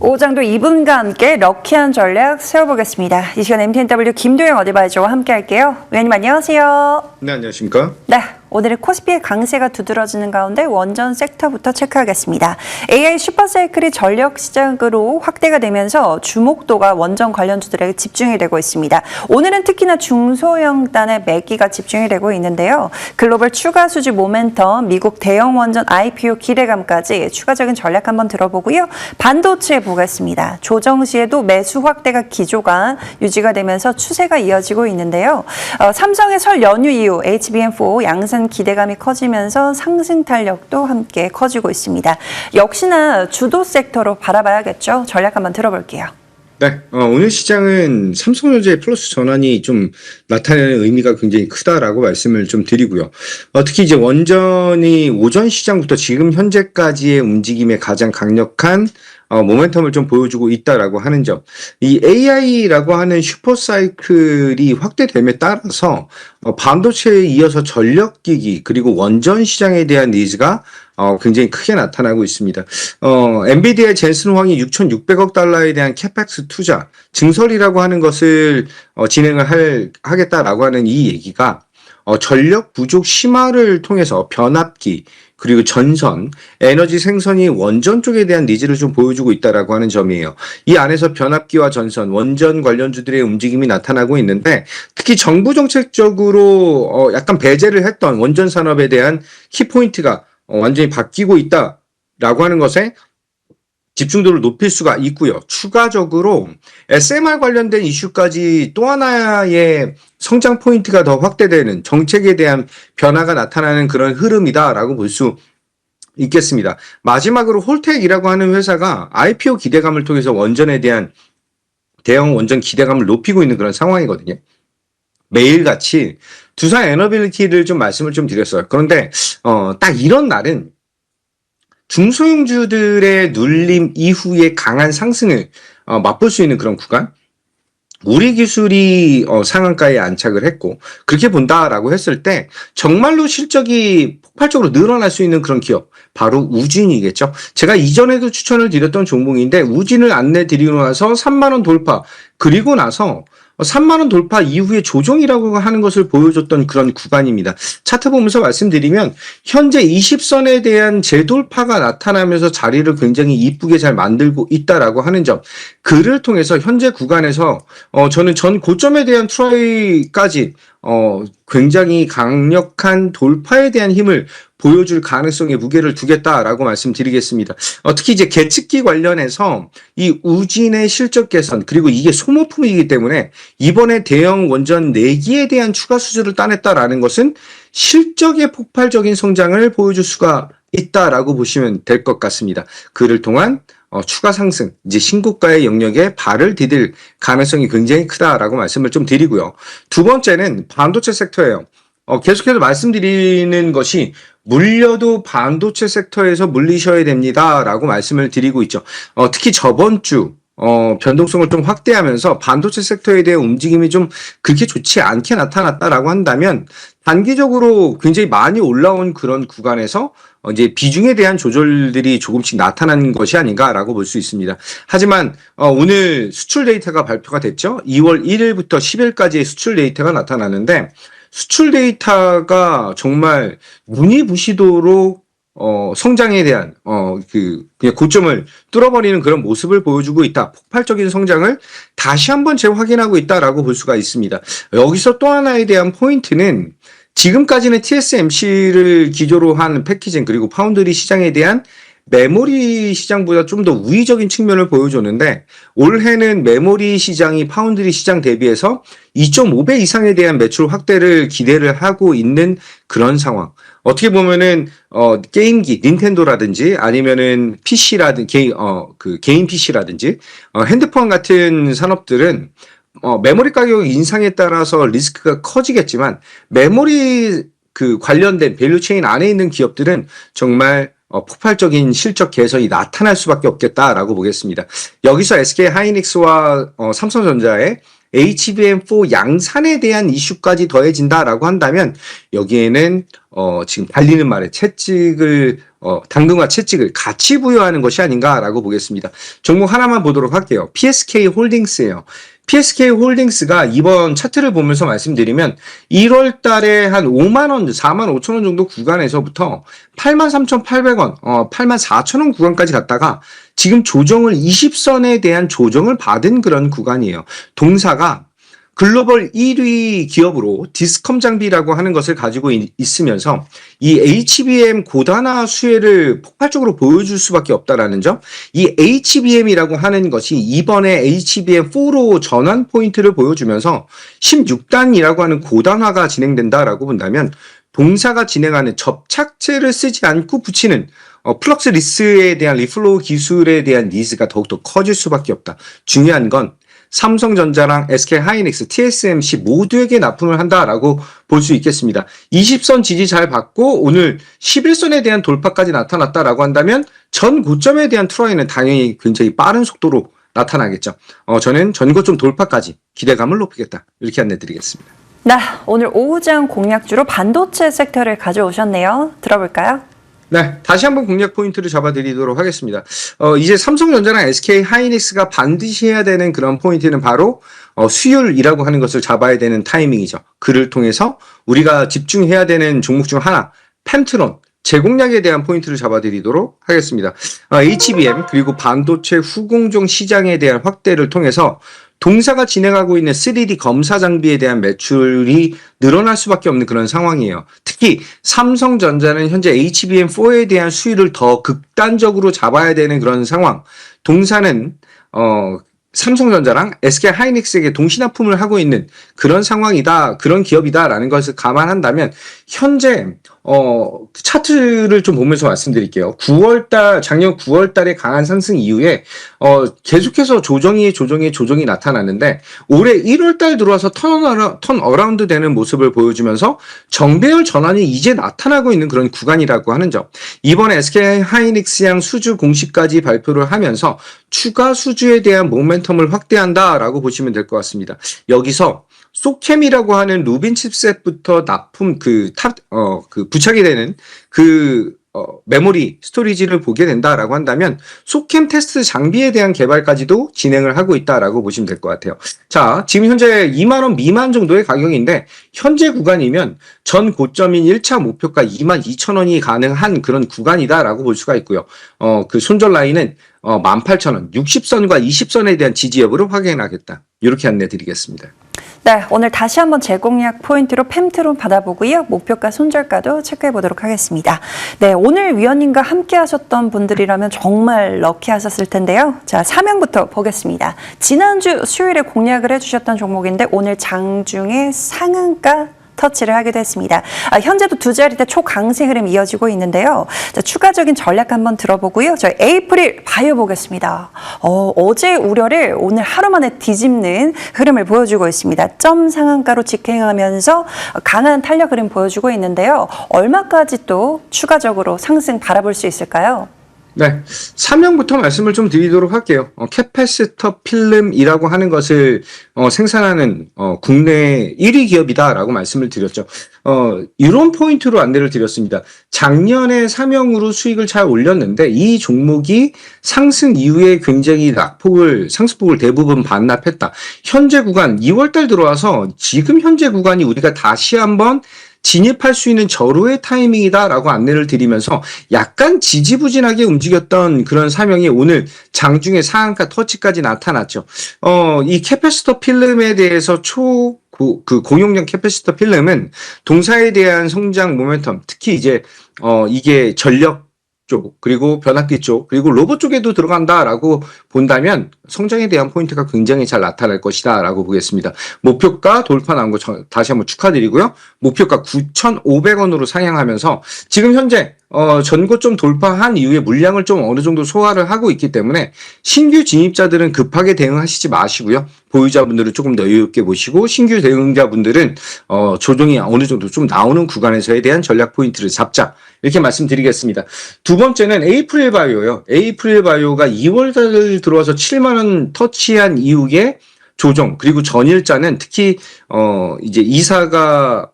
오장도 이분과 함께 럭키한 전략 세워보겠습니다. 이 시간 MTNW 김도영 어드바이저와 함께 할게요. 위원님 안녕하세요. 네, 안녕하십니까? 네, 오늘은 코스피의 강세가 두드러지는 가운데 원전 섹터부터 체크하겠습니다. AI 슈퍼사이클이 전력 시장으로 확대가 되면서 주목도가 원전 관련주들에게 집중이 되고 있습니다. 오늘은 특히나 중소형단의 매기가 집중이 되고 있는데요. 글로벌 추가 수주 모멘텀, 미국 대형 원전 IPO 기대감까지 추가적인 전략 한번 들어보고요. 반도체 보겠습니다. 조정 시에도 매수 확대가 기조가 유지가 되면서 추세가 이어지고 있는데요. 삼성의 설 연휴 이후 HBM4 양산 기대감이 커지면서 상승 탄력도 함께 커지고 있습니다. 역시나 주도 섹터로 바라봐야겠죠. 전략 한번 들어볼게요. 네, 오늘 시장은 삼성전자의 플러스 전환이 좀 나타내는 의미가 굉장히 크다라고 말씀을 좀 드리고요. 특히 이제 원전이 오전 시장부터 지금 현재까지의 움직임에 가장 강력한 모멘텀을 좀 보여주고 있다라고 하는 점. 이 AI라고 하는 슈퍼사이클이 확대됨에 따라서 반도체에 이어서 전력기기 그리고 원전 시장에 대한 니즈가 굉장히 크게 나타나고 있습니다. 엔비디아의 젠슨 황이 6,600억 달러에 대한 캐펙스 투자, 증설이라고 하는 것을 진행을 하겠다라고 하는 이 얘기가 전력 부족 심화를 통해서 변압기, 그리고 전선, 에너지 생산이 원전 쪽에 대한 니즈를 좀 보여주고 있다라고 하는 점이에요. 이 안에서 변압기와 전선, 원전 관련주들의 움직임이 나타나고 있는데 특히 정부 정책적으로 약간 배제를 했던 원전 산업에 대한 키포인트가 완전히 바뀌고 있다라고 하는 것에 집중도를 높일 수가 있고요. 추가적으로 SMR 관련된 이슈까지 또 하나의 성장 포인트가 더 확대되는 정책에 대한 변화가 나타나는 그런 흐름이다라고 볼 수 있겠습니다. 마지막으로 홀텍이라고 하는 회사가 IPO 기대감을 통해서 원전에 대한 대형 원전 기대감을 높이고 있는 그런 상황이거든요. 매일같이 두산 에너빌리티를 좀 말씀을 좀 드렸어요. 그런데 딱 이런 날은 중소형주들의 눌림 이후에 강한 상승을 맛볼 수 있는 그런 구간, 우리 기술이 상한가에 안착을 했고 그렇게 본다라고 했을 때 정말로 실적이 폭발적으로 늘어날 수 있는 그런 기업, 바로 우진이겠죠. 제가 이전에도 추천을 드렸던 종목인데 우진을 안내 드리고 나서 3만 원 돌파, 그리고 나서 3만 원 돌파 이후에 조정이라고 하는 것을 보여줬던 그런 구간입니다. 차트 보면서 말씀드리면 현재 20선에 대한 재돌파가 나타나면서 자리를 굉장히 이쁘게 잘 만들고 있다라고 하는 점, 그를 통해서 현재 구간에서 저는 전 고점에 대한 트라이까지 굉장히 강력한 돌파에 대한 힘을 보여줄 가능성에 무게를 두겠다라고 말씀드리겠습니다. 특히 이제 계측기 관련해서 이 우진의 실적 개선, 그리고 이게 소모품이기 때문에 이번에 대형 원전 4기에 대한 추가 수주를 따냈다라는 것은 실적의 폭발적인 성장을 보여줄 수가 있다라고 보시면 될 것 같습니다. 그를 통한 추가 상승, 이제 신고가의 영역에 발을 디딜 가능성이 굉장히 크다라고 말씀을 좀 드리고요. 두 번째는 반도체 섹터예요. 계속해서 말씀드리는 것이 물려도 반도체 섹터에서 물리셔야 됩니다라고 말씀을 드리고 있죠. 특히 저번 주 변동성을 좀 확대하면서 반도체 섹터에 대한 움직임이 좀 그렇게 좋지 않게 나타났다라고 한다면 단기적으로 굉장히 많이 올라온 그런 구간에서 이제 비중에 대한 조절들이 조금씩 나타난 것이 아닌가라고 볼 수 있습니다. 하지만 오늘 수출 데이터가 발표가 됐죠. 2월 1일부터 10일까지의 수출 데이터가 나타나는데 수출 데이터가 정말 눈이 부시도록 성장에 대한 그냥 고점을 뚫어버리는 그런 모습을 보여주고 있다. 폭발적인 성장을 다시 한번 재확인하고 있다라고 볼 수가 있습니다. 여기서 또 하나에 대한 포인트는 지금까지는 TSMC를 기조로 한 패키징 그리고 파운드리 시장에 대한 메모리 시장보다 좀 더 우위적인 측면을 보여줬는데 올해는 메모리 시장이 파운드리 시장 대비해서 2.5배 이상에 대한 매출 확대를 기대를 하고 있는 그런 상황. 어떻게 보면은 게임기 닌텐도라든지 아니면은 PC라든지 개인 PC라든지 핸드폰 같은 산업들은 메모리 가격 인상에 따라서 리스크가 커지겠지만 메모리 관련된 밸류체인 안에 있는 기업들은 정말 폭발적인 실적 개선이 나타날 수밖에 없겠다라고 보겠습니다. 여기서 SK 하이닉스와 삼성전자의 HBM4 양산에 대한 이슈까지 더해진다라고 한다면 여기에는 지금 달리는 말에 채찍을 당근과 채찍을 같이 부여하는 것이 아닌가라고 보겠습니다. 종목 하나만 보도록 할게요. PSK 홀딩스예요. PSK 홀딩스가 이번 차트를 보면서 말씀드리면 1월 달에 한 5만 원, 4만 5천 원 정도 구간에서부터 83,800원, 84,000원 구간까지 갔다가 지금 조정을 20선에 대한 조정을 받은 그런 구간이에요. 동사가 글로벌 1위 기업으로 디스컴 장비라고 하는 것을 가지고 있으면서 이 HBM 고단화 수혜를 폭발적으로 보여줄 수밖에 없다라는 점. 이 HBM이라고 하는 것이 이번에 HBM4로 전환 포인트를 보여주면서 16단이라고 하는 고단화가 진행된다라고 본다면 동사가 진행하는 접착제를 쓰지 않고 붙이는 플럭스 리스에 대한 리플로우 기술에 대한 니즈가 더욱더 커질 수밖에 없다. 중요한 건 삼성전자랑 SK하이닉스, TSMC 모두에게 납품을 한다라고 볼 수 있겠습니다. 20선 지지 잘 받고 오늘 11선에 대한 돌파까지 나타났다라고 한다면 전 고점에 대한 트라이는 당연히 굉장히 빠른 속도로 나타나겠죠. 저는 전고점 돌파까지 기대감을 높이겠다. 이렇게 안내드리겠습니다. 네, 오늘 오후장 공략주로 반도체 섹터를 가져오셨네요. 들어볼까요? 네, 다시 한번 공략 포인트를 잡아드리도록 하겠습니다. 이제 삼성전자랑 SK하이닉스가 반드시 해야 되는 그런 포인트는 바로 수율이라고 하는 것을 잡아야 되는 타이밍이죠. 그를 통해서 우리가 집중해야 되는 종목 중 하나, 펜트론 제공량에 대한 포인트를 잡아드리도록 하겠습니다. HBM 그리고 반도체 후공정 시장에 대한 확대를 통해서 동사가 진행하고 있는 3D 검사 장비에 대한 매출이 늘어날 수밖에 없는 그런 상황이에요. 특히 삼성전자는 현재 HBM4에 대한 수율을 더 극단적으로 잡아야 되는 그런 상황. 동사는 삼성전자랑 SK하이닉스에게 동시납품을 하고 있는 그런 상황이다, 그런 기업이다라는 것을 감안한다면 현재 차트를 좀 보면서 말씀드릴게요. 작년 9월달에 강한 상승 이후에 계속해서 조정이 나타났는데 올해 1월달 들어와서 턴어라운드 되는 모습을 보여주면서 정배열 전환이 이제 나타나고 있는 그런 구간이라고 하는 점. 이번에 SK하이닉스양 수주 공시까지 발표를 하면서 추가 수주에 대한 모멘텀을 확대한다라고 보시면 될 것 같습니다. 여기서 소캠이라고 하는 루빈 칩셋부터 납품 부착이 되는 메모리 스토리지를 보게 된다라고 한다면 소캠 테스트 장비에 대한 개발까지도 진행을 하고 있다라고 보시면 될 것 같아요. 자, 지금 현재 2만 원 미만 정도의 가격인데 현재 구간이면 전 고점인 1차 목표가 22,000원이 가능한 그런 구간이다라고 볼 수가 있고요. 그 손절 라인은 18,000원, 60선과 20선에 대한 지지 여부를 확인하겠다. 이렇게 안내 드리겠습니다. 네, 오늘 다시 한번 재공략 포인트로 펜트론 받아보고요. 목표가 손절가도 체크해 보도록 하겠습니다. 네, 오늘 위원님과 함께 하셨던 분들이라면 정말 럭키하셨을 텐데요. 자, 사명부터 보겠습니다. 지난주 수요일에 공략을 해주셨던 종목인데 오늘 장중에 상한가 터치를 하게 됐습니다. 현재도 두 자리대 초강세 흐름 이어지고 있는데요. 자, 추가적인 전략 한번 들어보고요. 저희 에이프릴 바이오 보겠습니다. 어제 우려를 오늘 하루 만에 뒤집는 흐름을 보여주고 있습니다. 점 상한가로 직행하면서 강한 탄력 흐름 보여주고 있는데요. 얼마까지 또 추가적으로 상승 바라볼 수 있을까요? 네, 사명부터 말씀을 좀 드리도록 할게요. 캐패시터 필름이라고 하는 것을 생산하는 국내 1위 기업이다라고 말씀을 드렸죠. 이런 포인트로 안내를 드렸습니다. 작년에 사명으로 수익을 잘 올렸는데 이 종목이 상승 이후에 굉장히 상승폭을 대부분 반납했다. 현재 구간 2월달 들어와서 지금 현재 구간이 우리가 다시 한번 진입할 수 있는 절호의 타이밍이다라고 안내를 드리면서 약간 지지부진하게 움직였던 그런 사명이 오늘 장중에 상한가 터치까지 나타났죠. 이 캐패시터 필름에 대해서 공용량 캐패시터 필름은 동사에 대한 성장 모멘텀, 특히 이제 이게 전력 쪽, 그리고 변압기 쪽, 그리고 로봇 쪽에도 들어간다라고 본다면 성장에 대한 포인트가 굉장히 잘 나타날 것이다 라고 보겠습니다. 목표가 돌파 나온 거 다시 한번 축하드리고요. 목표가 9,500원으로 상향하면서 지금 현재 전고점 돌파한 이후에 물량을 좀 어느 정도 소화를 하고 있기 때문에 신규 진입자들은 급하게 대응하시지 마시고요. 보유자분들은 조금 더 여유 있게 보시고 신규 대응자분들은 조정이 어느 정도 좀 나오는 구간에서에 대한 전략 포인트를 잡자. 이렇게 말씀드리겠습니다. 두 번째는 에이프릴 바이오요. 에이프릴 바이오가 2월달 들어와서 7만 원 터치한 이후에 조정, 그리고 전일자는 특히 이제 이사가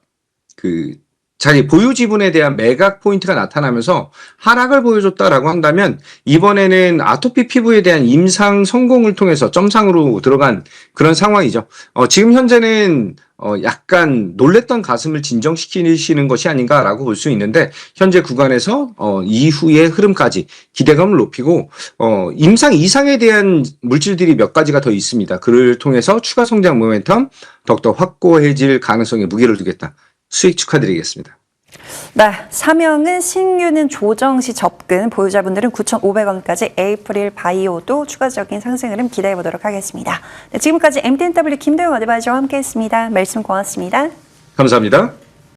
자기 보유 지분에 대한 매각 포인트가 나타나면서 하락을 보여줬다라고 한다면 이번에는 아토피 피부에 대한 임상 성공을 통해서 점상으로 들어간 그런 상황이죠. 지금 현재는 약간 놀랬던 가슴을 진정시키시는 것이 아닌가라고 볼 수 있는데 현재 구간에서 이후의 흐름까지 기대감을 높이고 임상 이상에 대한 물질들이 몇 가지가 더 있습니다. 그를 통해서 추가 성장 모멘텀 더욱더 확고해질 가능성에 무게를 두겠다. 수익 축하드리겠습니다. 네, 사명은 신규는 조정 시 접근, 보유자분들은 9,500원까지 에이프릴 바이오도 추가적인 상승 흐름 기대해 보도록 하겠습니다. 네, 지금까지 MTNW 김도영 어드바이저와 함께했습니다. 말씀 고맙습니다. 감사합니다.